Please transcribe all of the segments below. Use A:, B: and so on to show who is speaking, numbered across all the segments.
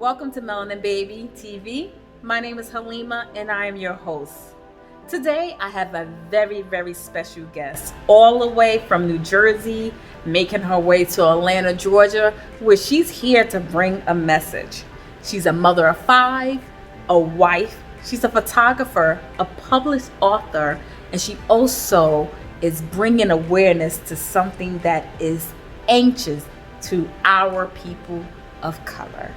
A: Welcome to Melanin Baby TV. My name is Halima and I am your host. Today I have a very special guest all the way from New Jersey, making her way to Atlanta, Georgia, where she's here to bring a message. She's a mother of 5, a wife, she's a photographer, a published author, and she also is bringing awareness to something that is anxious to our people of color.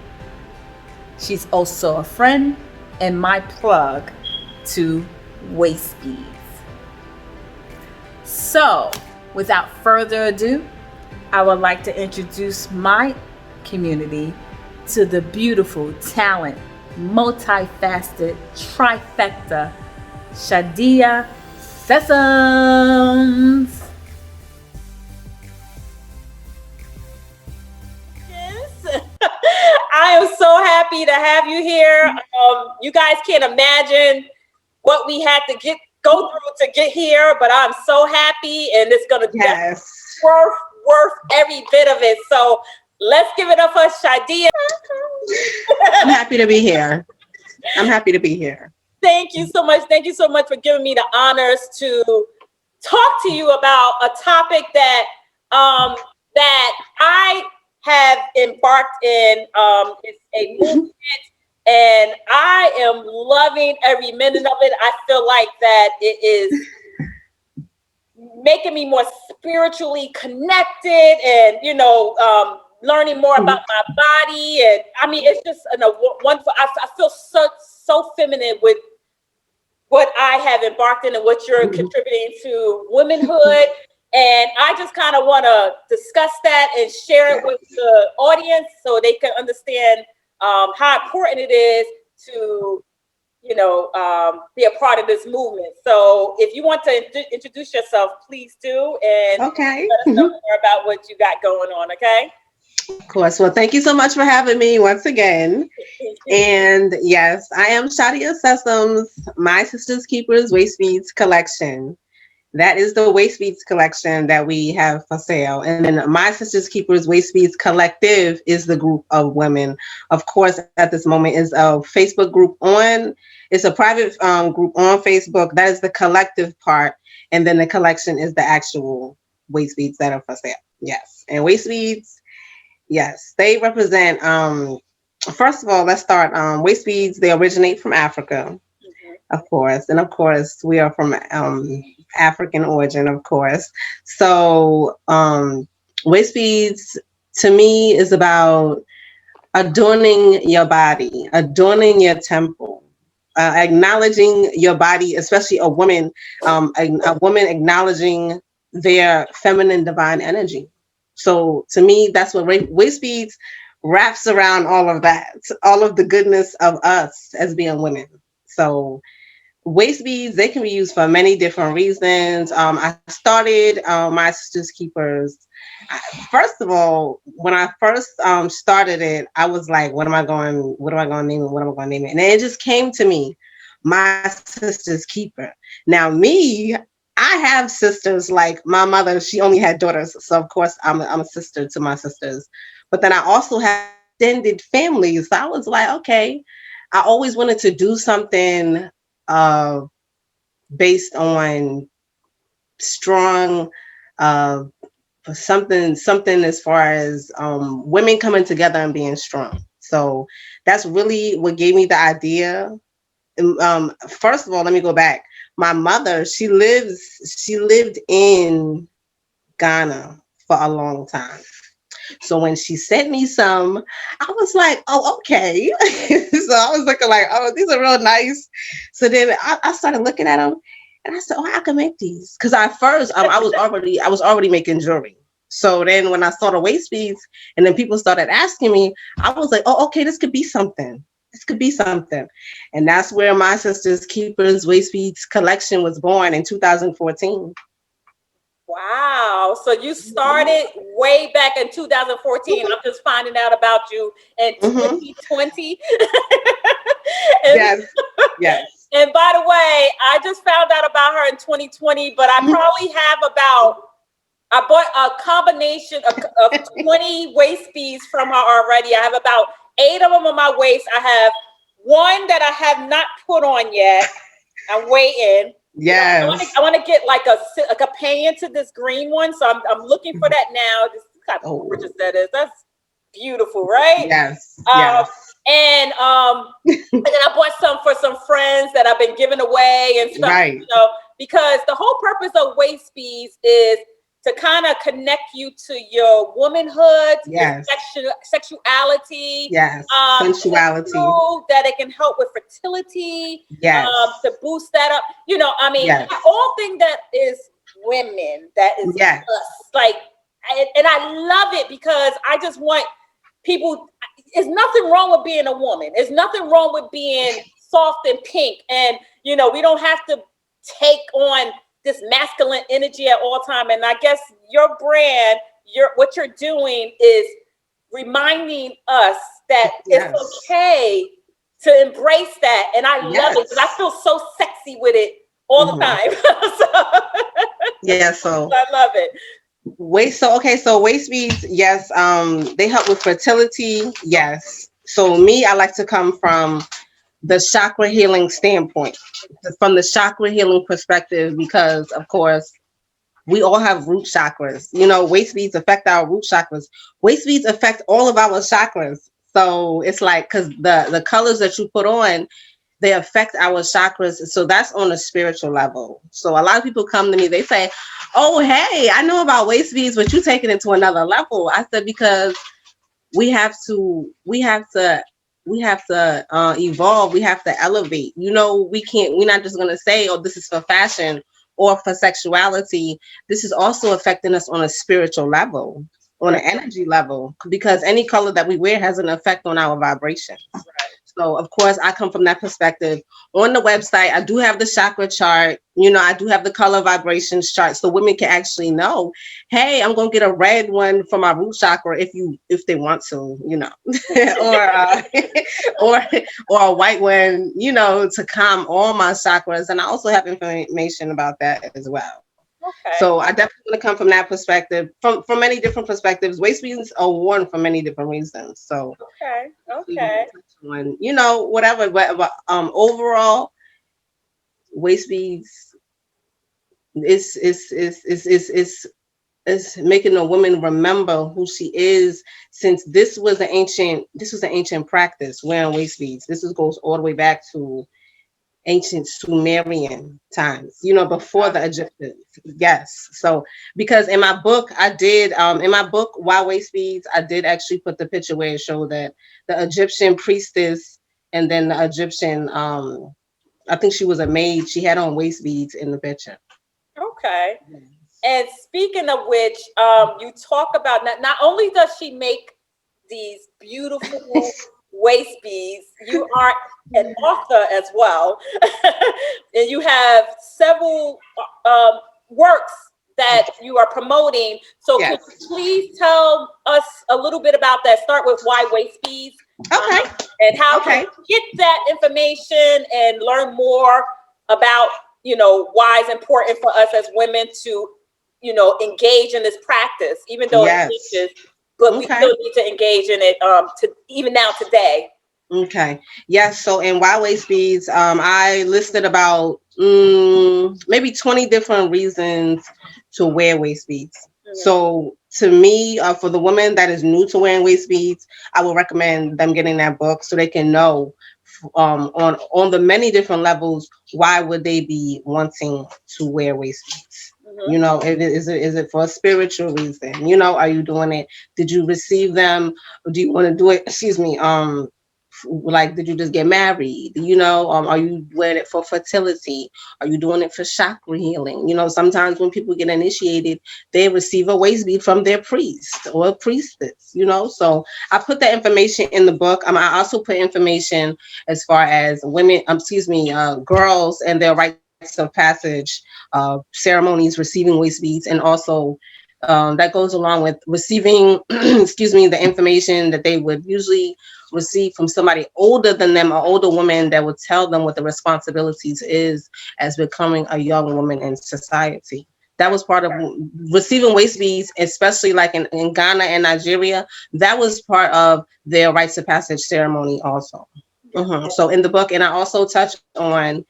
A: She's also a friend and my plug to Waistbeads. So, without further ado, I would like to introduce my community to the beautiful, talent, multifaceted, trifecta, Shadiya Sessoms.
B: I am so happy to have you here. You guys can't imagine what we had to go through to get here, but I'm so happy, and it's gonna be worth every bit of it. So let's give it up for Shadiya.
C: I'm happy to be here.
B: Thank you so much. Thank you so much for giving me the honors to talk to you about a topic that I have embarked in. It's a movement, and I am loving every minute of it. I feel like that it is making me more spiritually connected, and learning more about my body. And I mean, it's just wonderful. I feel so feminine with what I have embarked in and what you're contributing to womanhood. And I just kind of want to discuss that and share it with the audience so they can understand how important it is to, be a part of this movement. So if you want to introduce yourself, please do. And let us know more about what you got going on, okay?
C: Of course. Well, thank you so much for having me once again. And yes, I am Shadiya Sessoms, My Sister's Keepers Waistbeads collection. That is the Waistbeads collection that we have for sale. And then My Sister's Keepers Waistbeads Collective is the group of women. Of course, at this moment is a Facebook group it's a private group on Facebook. That is the collective part. And then the collection is the actual Waistbeads that are for sale. Yes. And Waistbeads, yes, they represent, first of all, let's start. Waistbeads, they originate from Africa, of course. And of course, we are from African origin, of course. So Waistbeads to me is about adorning your body, adorning your temple, acknowledging your body, especially a woman acknowledging their feminine divine energy. So to me, that's what Waistbeads wraps around all of that, all of the goodness of us as being women. So Waistbeads, they can be used for many different reasons. I started My Sister's Keepers. First of all, when I first started it, I was like, what am I going to name it? And then it just came to me, My Sister's Keeper. Now me, I have sisters. Like my mother, she only had daughters. So of course I'm a sister to my sisters. But then I also have extended families. So I was like, okay, I always wanted to do something based on strong something as far as women coming together and being strong. So that's really what gave me the idea. First of all, let me go back. My mother, she lived in Ghana for a long time. So when she sent me some, I was like, oh, okay. So I was looking like, oh, these are real nice. So then I started looking at them and I said, oh, I can make these. Because at first I was already making jewelry. So then when I saw the Waistbeads and then people started asking me, I was like, oh, okay, this could be something. And that's where My Sister's Keepers Waistbeads collection was born in 2014.
B: Wow. So you started way back in 2014. I'm just finding out about you in 2020.
C: Yes.
B: And by the way, I just found out about her in 2020, but I probably have I bought a combination of 20 Waistbeads from her already. I have about 8 of them on my waist. I have one that I have not put on yet. I'm waiting.
C: Yes.
B: I want to get like a companion to this green one. So I'm looking for that now. This is how gorgeous that is. That's beautiful, right?
C: Yes.
B: And and then I bought some for some friends that I've been giving away and stuff.
C: Right.
B: You know, because the whole purpose of Waistbeads is to kind of connect you to your womanhood,
C: yes,
B: your sexuality,
C: yes, sensuality,
B: that it can help with fertility,
C: yes,
B: to boost that up. You know, I mean,
C: yes,
B: all thing that is women, that is
C: yes,
B: us. Like, and I love it because I just want people. There's nothing wrong with being a woman. There's nothing wrong with being soft and pink, and you know, we don't have to take on this masculine energy at all time. And I guess your brand, what you're doing is reminding us that
C: yes,
B: it's okay to embrace that. And I love it because I feel so sexy with it all the time.
C: So
B: I love it.
C: So Waistbeads, yes, they help with fertility. Yes. So me, I like to come from the chakra healing standpoint, from the chakra healing perspective, because of course we all have root chakras. You know, Waistbeads affect our root chakras. Waistbeads affect all of our chakras. So it's like, because the colors that you put on, they affect our chakras. So that's on a spiritual level. So a lot of people come to me, they say, oh, hey, I know about Waistbeads, but you take it into another level. I said, because we have to evolve. We have to elevate. You know, we're not just going to say, oh, this is for fashion or for sexuality. This is also affecting us on a spiritual level, on an energy level, because any color that we wear has an effect on our vibration. Right. So, of course, I come from that perspective. On the website, I do have the chakra chart. You know, I do have the color vibrations chart, so women can actually know, hey, I'm going to get a red one for my root chakra if they want to, you know, or a white one, you know, to calm all my chakras. And I also have information about that as well. Okay. So I definitely want to come from that perspective, from many different perspectives. Waistbeads are worn for many different reasons. So okay, you know, whatever. But overall, Waistbeads is making a woman remember who she is, since this was an ancient practice, wearing Waistbeads. Goes all the way back to ancient Sumerian times, you know, before the Egyptians. Yes. So because in my book, Why Waistbeads, I did actually put the picture where it showed that the Egyptian priestess, and then the Egyptian, I think she was a maid, she had on Waistbeads in the picture. Okay. Yes.
B: And speaking of which, you talk about not only does she make these beautiful Waistbeads, you are an author as well. And you have several works that you are promoting. So yes. Could you please tell us a little bit about that? Start with Why Waistbeads.
C: Okay.
B: And how can you get that information and learn more about, you know, why it's important for us as women to, you know, engage in this practice, even though it teaches, but we still need to engage in it even now today.
C: Okay. Yes. So in Why Waistbeads, I listed about maybe 20 different reasons to wear Waistbeads. Mm-hmm. So to me, for the woman that is new to wearing Waistbeads, I would recommend them getting that book so they can know on the many different levels, why would they be wanting to wear Waistbeads? Mm-hmm. You know, is it for a spiritual reason? You know, are you doing it? Did you receive them? Or do you want to do it? Excuse me. Like, did you just get married? You know, are you wearing it for fertility? Are you doing it for chakra healing? You know, sometimes when people get initiated, they receive a Waistbead from their priest or a priestess, you know. So I put that information in the book. I also put information as far as women, girls and their rites of passage, ceremonies, receiving Waistbeads, and also that goes along with receiving, the information that they would usually receive from somebody older than them, or older woman that would tell them what the responsibilities is as becoming a young woman in society. That was part of receiving waist beads, especially like in Ghana and Nigeria. That was part of their rites of passage ceremony also. So in the book, and I also touch on,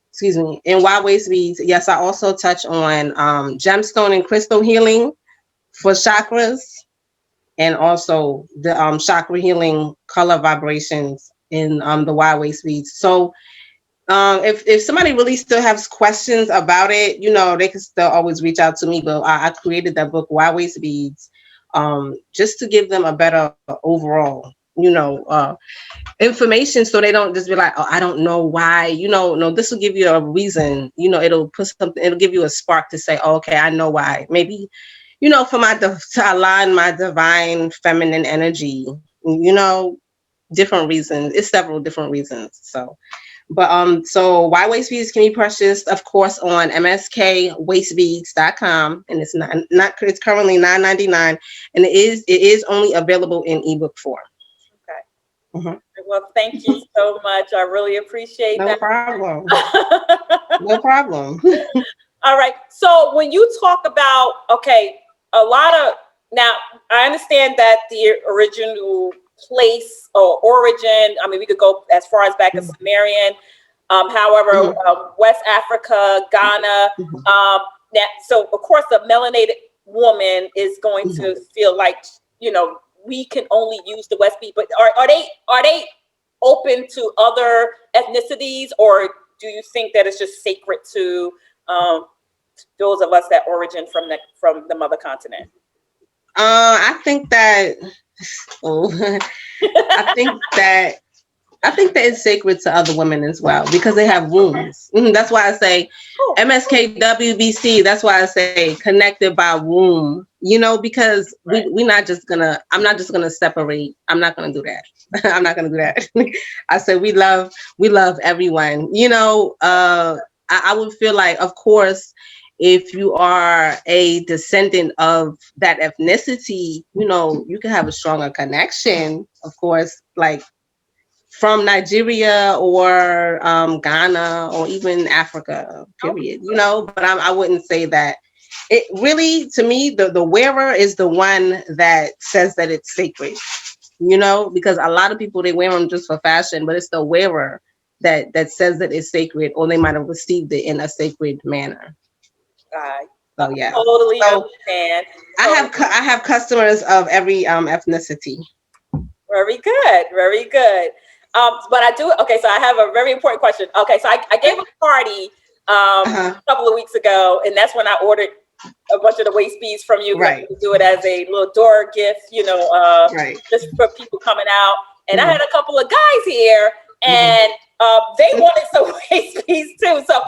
C: excuse me, in Why Waist Beads, yes, I also touch on gemstone and crystal healing for chakras, and also the chakra healing color vibrations in the Why Waist Beads. So if somebody really still has questions about it, they can still always reach out to me. But I created that book, Why Waist Beads, just to give them a better overall, information, so they don't just be like, oh, I don't know why. No, this will give you a reason. It'll put something. It'll give you a spark to say, oh, okay, I know why. Maybe, for to align my divine feminine energy. Different reasons. It's several different reasons. So Why Waist Beads can be purchased, of course, on MSKWBC.com, and it's not it's currently $9.99, and it is only available in ebook form.
B: Okay. Well, thank you so much. I really appreciate that.
C: No problem. No problem.
B: All right. So when you talk about, now I understand that the original place or origin, I mean, we could go as far as back as Sumerian. However, West Africa, Ghana. So of course, the melanated woman is going to feel like, we can only use the West bead. But are they open to other ethnicities, or do you think that it's just sacred to those of us that origin from the mother continent?
C: I think that. I think that it's sacred to other women as well, because they have wombs. That's why I say MSKWBC. That's why I say connected by womb. Because we're not just gonna. I'm not just gonna separate. I'm not gonna do that. I'm not gonna do that. I said we love everyone. I would feel like, of course, if you are a descendant of that ethnicity, you can have a stronger connection, of course, like from Nigeria or Ghana or even Africa, period. But I wouldn't say that. It really, to me, the wearer is the one that says that it's sacred, because a lot of people, they wear them just for fashion, but it's the wearer that says that it's sacred, or they might have received it in a sacred manner. So yeah,
B: totally understand.
C: I have customers of every ethnicity.
B: Very good, very good. But I do. Okay, so I have a very important question. Okay, so I gave a party a couple of weeks ago, and that's when I ordered a bunch of the waist beads from you.
C: Right.
B: To do it as a little door gift, just for people coming out. And I had a couple of guys here, and they wanted some waist beads too. So,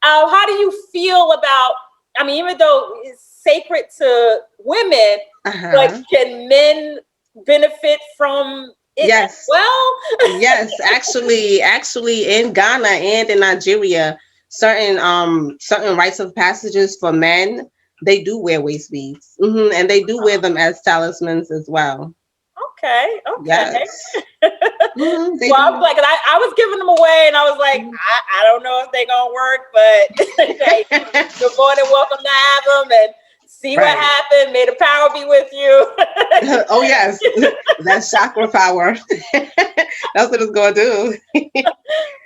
B: how do you feel about? I mean, even though it's sacred to women, but can men benefit from it as well?
C: Yes, actually in Ghana and in Nigeria, certain rites of passages for men, they do wear waist beads, and they do wear them as talismans as well.
B: Okay.
C: Yes.
B: Well, I was like, I was giving them away, and I was like, I don't know if they're gonna work, but you're more than welcome to have them and see what happened. May the power be with you.
C: Oh yes, that's chakra power. That's what it's gonna do.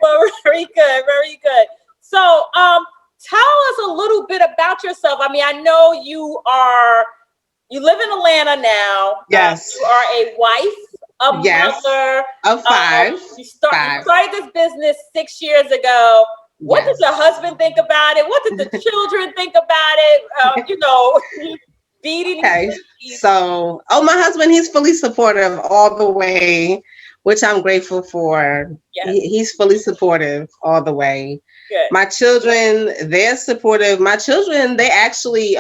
B: Well, very good, very good. So, tell us a little bit about yourself. I mean, I know you live in Atlanta now.
C: Yes.
B: You are a wife, a mother
C: of 5.
B: You started this business 6 years ago. What did your husband think about it? What did the children think about it? Beading.
C: Okay. So, my husband, he's fully supportive all the way, which I'm grateful for. Yes. He's fully supportive all the way. Good. My children, they're supportive. My children, they actually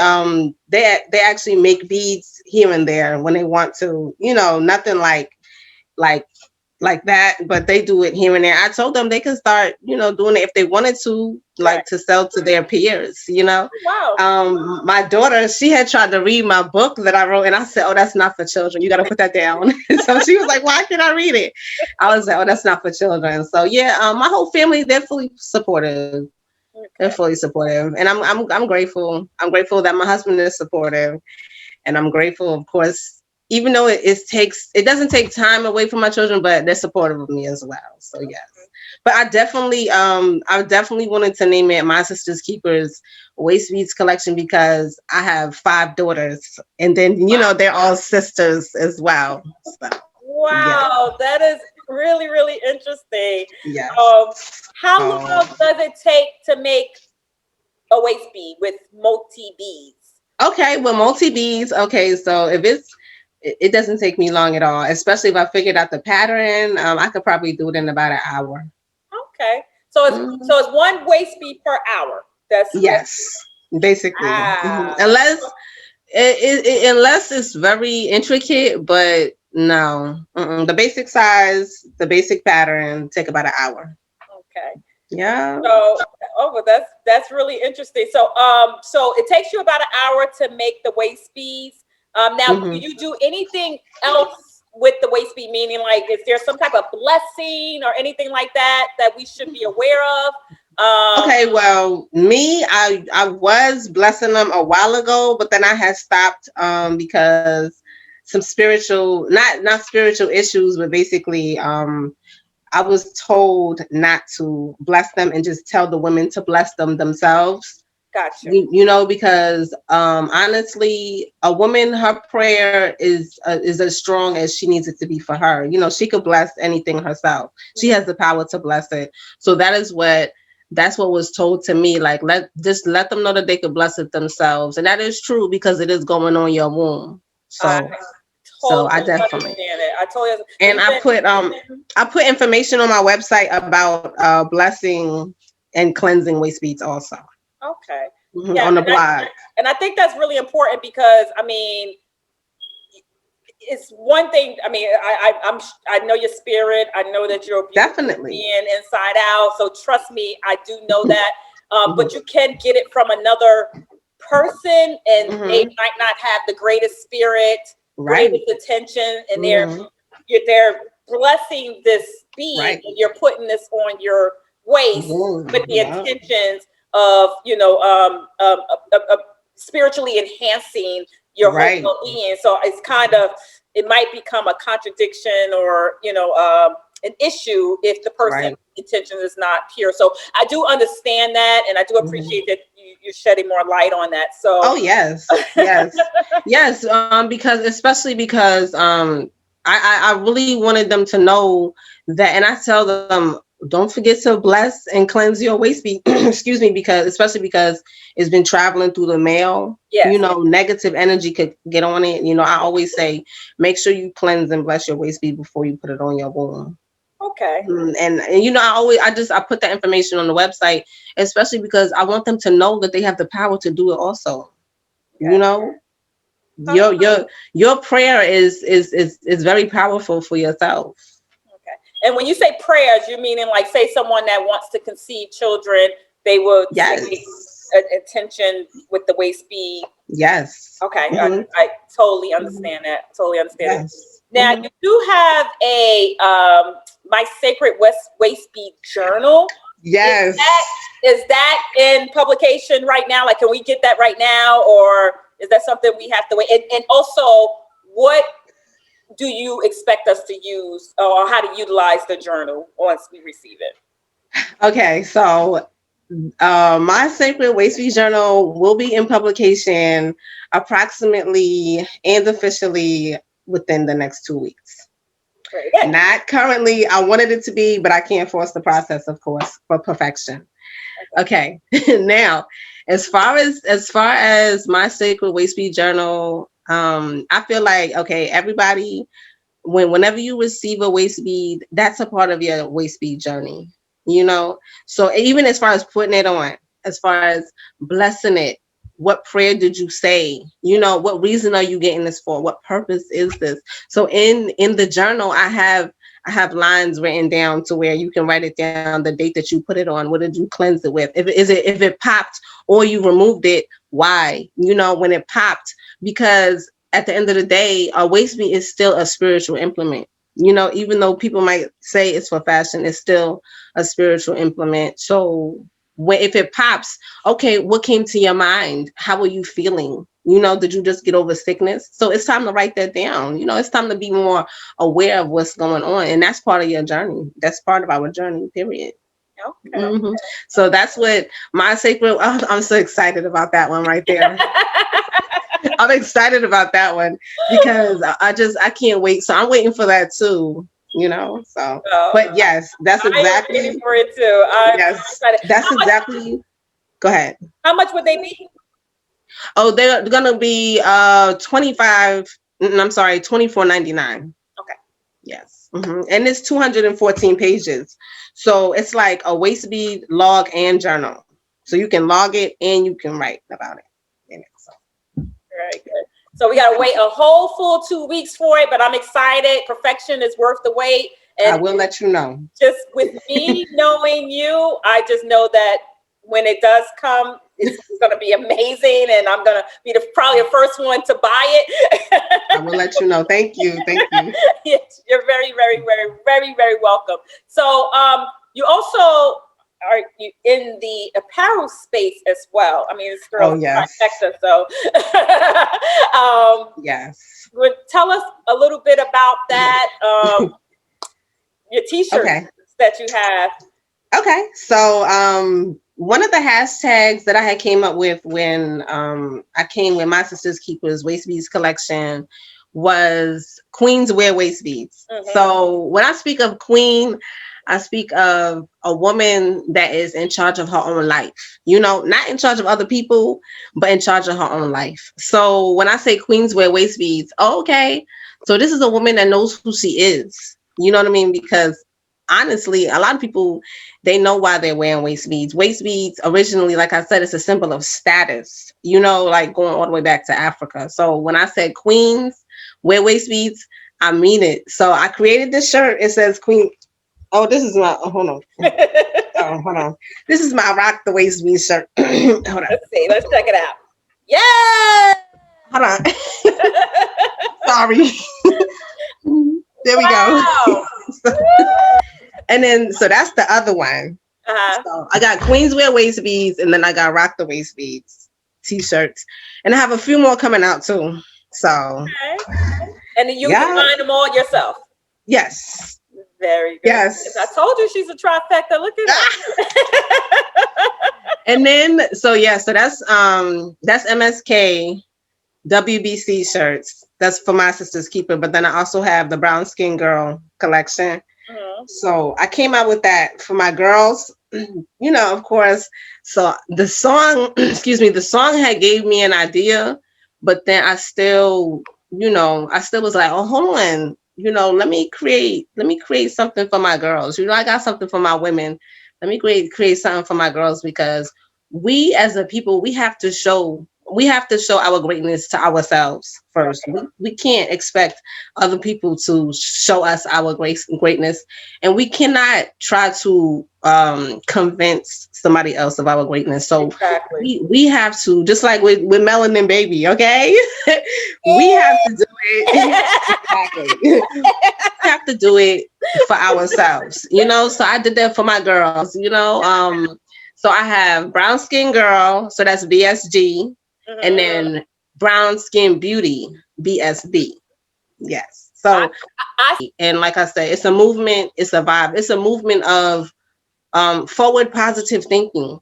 C: make beads here and there when they want to. Nothing like that, but they do it here and there. I told them they can start, doing it if they wanted to, to sell to their peers,
B: Wow.
C: My daughter, she had tried to read my book that I wrote, and I said, oh, that's not for children. You got to put that down. So she was like, why can't I read it? I was like, oh, that's not for children. So yeah, my whole family, they're fully supportive. They're
B: Okay.
C: fully supportive, and I'm grateful. I'm grateful that my husband is supportive, and I'm grateful, of course, even though it doesn't take time away from my children, but they're supportive of me as well. So yes, but I definitely wanted to name it My Sister's Keepers Waistbeads Collection because I have 5 daughters, and then they're all sisters as well. So yeah,
B: Wow, that is really, really interesting.
C: yes.
B: Um, how
C: Oh.
B: long does it take to make a waist bead with multi beads?
C: Okay, well, multi beads. Okay, so it doesn't take me long at all. Especially if I figured out the pattern, I could probably do it in about an hour.
B: Okay, so it's
C: Mhm.
B: so it's one waist bead per hour. That's
C: Yes, basically.
B: ah.
C: Unless it's very intricate, but no, the basic size, the basic pattern take about an hour.
B: Okay.
C: Yeah.
B: So, oh, well, that's really interesting. So, so it takes you about an hour to make the waist beads. Now, do
C: hmm
B: you do anything else with the waist bead? Meaning, like, is there some type of blessing or anything like that that we should be aware of?
C: Okay, well, I was blessing them a while ago, but then I had stopped because some spiritual not spiritual issues, but basically I was told not to bless them and just tell the women to bless them themselves.
B: Gotcha.
C: Because honestly, a woman, her prayer is as strong as she needs it to be for her. She could bless anything herself. She has the power to bless it. So that's what was told to me. Like, let them know that they could bless it themselves, and that is true because it is going on your womb.
B: I
C: So I
B: totally
C: definitely.
B: understand it. I totally understand. So
C: And
B: you said,
C: I put information on my website about blessing and cleansing waist beads also.
B: okay, yeah,
C: On the blog.
B: and I think that's really important because I mean, it's one thing. I mean, I know your spirit. I know that you're a beautiful
C: Definitely.
B: being inside out. So trust me, I do know that. But
C: Mhm.
B: you can get it from another person, and they
C: Mhm.
B: might not have the greatest spirit,
C: Right.
B: greatest attention, and
C: Mhm.
B: they're blessing this bead,
C: Right.
B: and you're putting this on your waist with the
C: Yeah.
B: intentions of spiritually enhancing your whole
C: Right.
B: well-being. So it's kind of it might become a contradiction or an issue if the person's
C: Right.
B: intention is not pure. So I do understand that, and I do
C: Mhm.
B: appreciate that you're shedding more light on that. So
C: Oh yes. Yes. Yes. Because especially because I really wanted them to know that, and I tell them, don't forget to bless and cleanse your waist bead. Excuse me, because especially because it's been traveling through the mail.
B: yes,
C: Negative energy could get on it. I always say, make sure you cleanse and bless your waist bead before you put it on your womb.
B: okay,
C: And I put that information on the website, especially because I want them to know that they have the power to do it also. you
B: okay.
C: know your prayer is very powerful for yourself.
B: Okay. And when you say prayers, you're meaning like, say, someone that wants to conceive children, they would say
C: Yes.
B: an intention with the waist bead.
C: Yes.
B: Okay,
C: hmm
B: I totally understand that. Totally understand it.
C: Yes.
B: Now you do have a my sacred waist bead journal. Is
C: Yes.
B: that is that in publication right now? Like, can we get that right now, or is that something we have to wait? And also, what do you expect us to use or how to utilize the journal once we receive it?
C: Okay, so my sacred waistbead journal will be in publication approximately and officially within the next 2 weeks.
B: Very good.
C: Not currently. I wanted it to be, but I can't force the process, of course, for perfection. Okay. Now, as far as my sacred waistbead journal, I feel like, okay, everybody, whenever you receive a waist bead, that's a part of your waist bead journey. So even as far as putting it on, as far as blessing it, what prayer did you say? What reason are you getting this for? What purpose is this? So in the journal, I have lines written down to where you can write it down, the date that you put it on. What did you cleanse it with? If it popped or you removed it, why? When it popped, because at the end of the day, a waist bead is still a spiritual implement. Even though people might say it's for fashion, it's still a spiritual implement. So if it pops, okay, what came to your mind? How are you feeling? Did you just get over sickness? So it's time to write that down. It's time to be more aware of what's going on. And that's part of your journey. That's part of our journey, period.
B: Okay.
C: So that's what my sacred, I'm so excited about that one right there. I'm excited about that one because I can't wait. So I'm waiting for that too, so, but yes, that's exactly.
B: I am waiting for it too.
C: Yes, that's exactly. Go ahead.
B: How much would they be?
C: Oh, they're gonna be 25. I'm sorry, $24.99.
B: Okay.
C: Yes. And it's 214 pages. So it's like a Waistbead log and journal. So you can log it and you can write about it in it. So.
B: Very good. So we got to wait a whole full 2 weeks for it, but I'm excited. Perfection is worth the wait. And
C: I will let you know.
B: Just with me knowing you, I just know that when it does come, it's going to be amazing, and I'm going to be probably the first one to buy it.
C: I will let you know. Thank you. Thank you.
B: Yes, you're very, very, very, very, very welcome. So you also are in the apparel space as well. I mean, this girl is trifecta, so
C: yes.
B: Tell us a little bit about that. Your t-shirts that you have.
C: Okay, so one of the hashtags that I had came up with when I came with my Sister's Keepers Waistbeads collection was Queens Wear Waistbeads. So when I speak of queen, I speak of a woman that is in charge of her own life, not in charge of other people, but in charge of her own life. So when I say Queens Wear Waistbeads, okay, so this is a woman that knows who she is. You know what I mean? Because honestly, a lot of people, they know why they're wearing Waistbeads. Waistbeads originally, like I said, it's a symbol of status, like going all the way back to Africa. So when I said queens wear Waistbeads, I mean it. So I created this shirt. It says queen. Oh, this is my, hold on. Hold on. This is my Rock the Waistbeads shirt. Hold on.
B: Let's see. Let's check it out. Yeah.
C: Hold on. Sorry. There we go. And then, so that's the other one. So I got Queens Wear Waistbeads, and then I got Rock the Waistbeads t-shirts, and I have a few more coming out too. So,
B: and then you can find them all yourself.
C: Yes.
B: Very good.
C: Yes.
B: I told you she's a trifecta. Look at that.
C: And then, so that's MSKWBC shirts. That's for my Sister's Keeper. But then I also have the Brown Skin Girl collection. So I came out with that for my girls, of course. So the song, the song had gave me an idea, but then I still was like, oh, hold on, let me create something for my girls. I got something for my women. Let me create something for my girls, because we as a people, we have to show our greatness to ourselves first. We can't expect other people to show us our greatness, and we cannot try to convince somebody else of our greatness. So we have to, just like with Melanin Baby, okay? We have to do it. We have to do it for ourselves, So I did that for my girls, So I have Brown Skin Girl, so that's BSG. And then Brown Skin Beauty, BSB. Yes. So, and like I said, it's a movement, it's a vibe, it's a movement of forward positive thinking,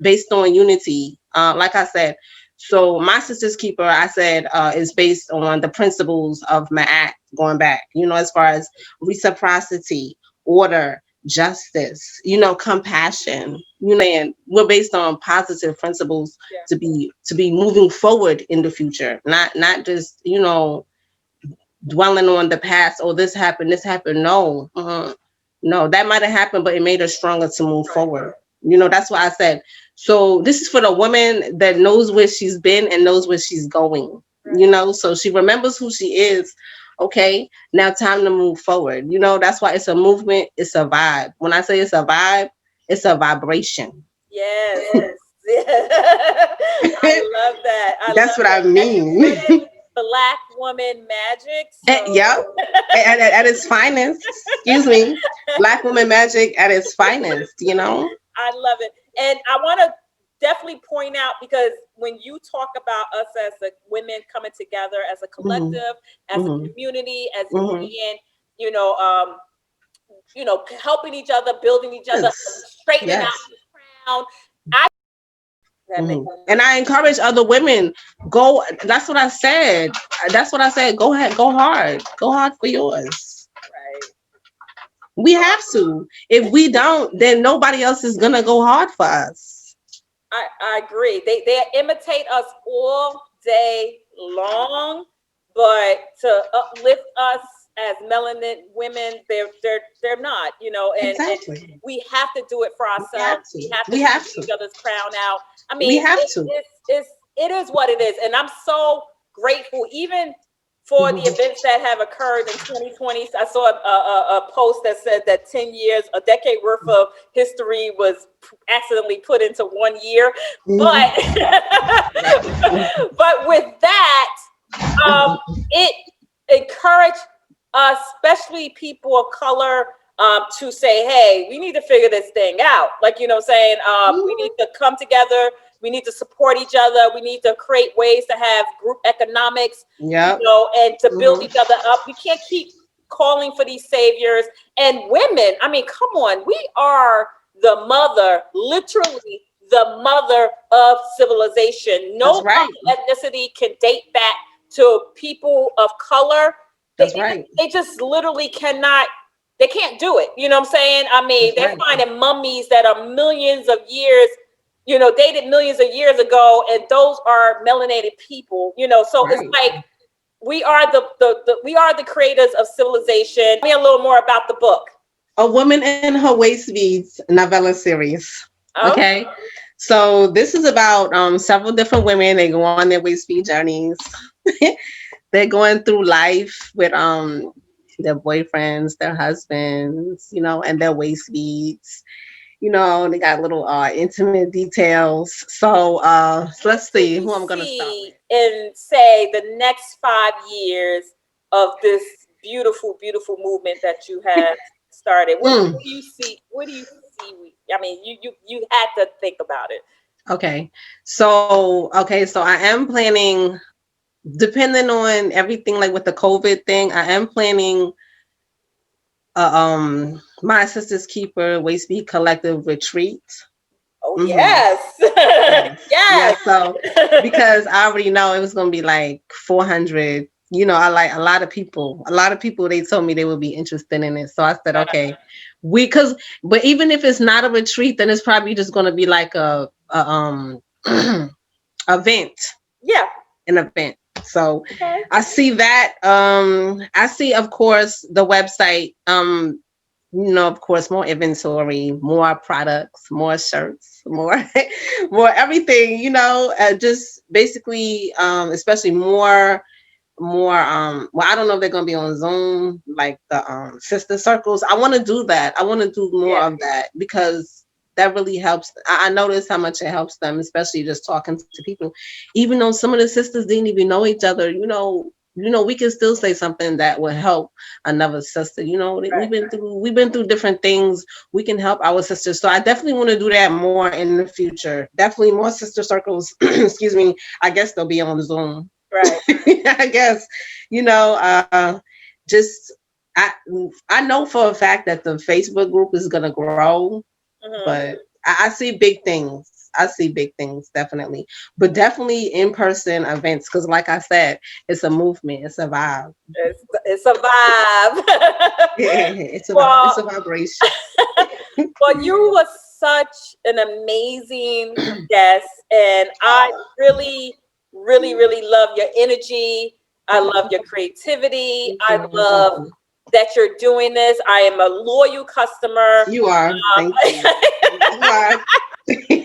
C: based on unity. Like I said, so my Sister's Keeper, I said, is based on the principles of Ma'at going back, as far as reciprocity, order, justice, compassion, and we're based on positive principles to be moving forward in the future, not just, dwelling on the past. Oh, this happened. No, no, that might have happened, but it made us stronger to move forward. That's why I said, so this is for the woman that knows where she's been and knows where she's going, so she remembers who she is. Okay, now time to move forward. That's why it's a movement. It's a vibe. When I say it's a vibe, it's a vibration.
B: Yes. I love that.
C: That's what I mean.
B: Black woman magic.
C: So. Yep. At its finest. Excuse me. Black woman magic at its finest,
B: I love it. And I want to definitely point out, because when you talk about us as the women coming together as a collective, as a community, as being, helping each other, building each other, straightening out the crown.
C: And I encourage other women, go. That's what I said. Go ahead, go hard for yours.
B: Right.
C: We have to. If we don't, then nobody else is gonna go hard for us.
B: I agree. They imitate us all day long, but to uplift us as melanin women, they're not, and we have to do it for ourselves. We have to each other's crown out. I mean,
C: we have to.
B: It is what it is. And I'm so grateful, even for the events that have occurred in 2020. I saw a post that said that 10 years, a decade worth of history was accidentally put into 1 year. But but with that, it encouraged us, especially people of color, to say, hey, we need to figure this thing out. Like, we need to come together. We need to support each other. We need to create ways to have group economics, and to build each other up. We can't keep calling for these saviors. And women, I mean, come on, we are the mother, literally the mother of civilization. No ethnicity can date back to people of color. They just literally cannot. They can't do it. You know what I'm saying? I mean, they're finding mummies that are millions of years, dated millions of years ago, and those are melanated people. So it's like we are the creators of civilization. Tell me a little more about the book.
C: A Woman in Her Waistbeads Novella series. Okay. So this is about several different women. They go on their waistbead journeys. They're going through life with their boyfriends, their husbands, and their waistbeads. They got little intimate details. So let's see who I'm gonna start with.
B: And say the next 5 years of this beautiful, beautiful movement that you have started. What do you see? What do you see? I mean, you had to think about it.
C: Okay. So I am planning, depending on everything, like with the COVID thing, I am planning My Sister's Keeper Waistbead Collective retreat.
B: Oh, yes. Yes.
C: So because I already know it was gonna be like 400. I like a lot of people. They told me they would be interested in it. So I said, okay, but even if it's not a retreat, then it's probably just gonna be like a event.
B: Yeah.
C: An event. So I see that. I see, of course, the website. Of course, more inventory, more products, more shirts, more everything. Just basically, especially more. Well, I don't know if they're gonna be on Zoom, like the sister circles. I want to do that. I want to do more of that, because that really helps. I notice how much it helps them, especially just talking to people. Even though some of the sisters didn't even know each other, we can still say something that will help another sister. We've been through different things. We can help our sisters. So I definitely want to do that more in the future. Definitely more sister circles. Excuse me. I guess they'll be on Zoom.
B: Right.
C: I guess, I know for a fact that the Facebook group is going to grow, but I see big things. Definitely. But definitely in-person events, because like I said, it's a movement. It's a vibe.
B: It's a vibe.
C: It's a vibration.
B: Well, you were such an amazing guest, and I really, really, really love your energy. I love your creativity. I love that you're doing this. I am a loyal customer.
C: You are. Thank you. You are.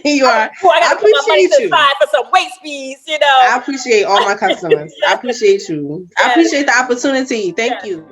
C: You are.
B: I appreciate you. For some waistbeads,
C: I appreciate all my customers. I appreciate you. I appreciate the opportunity. Thank you.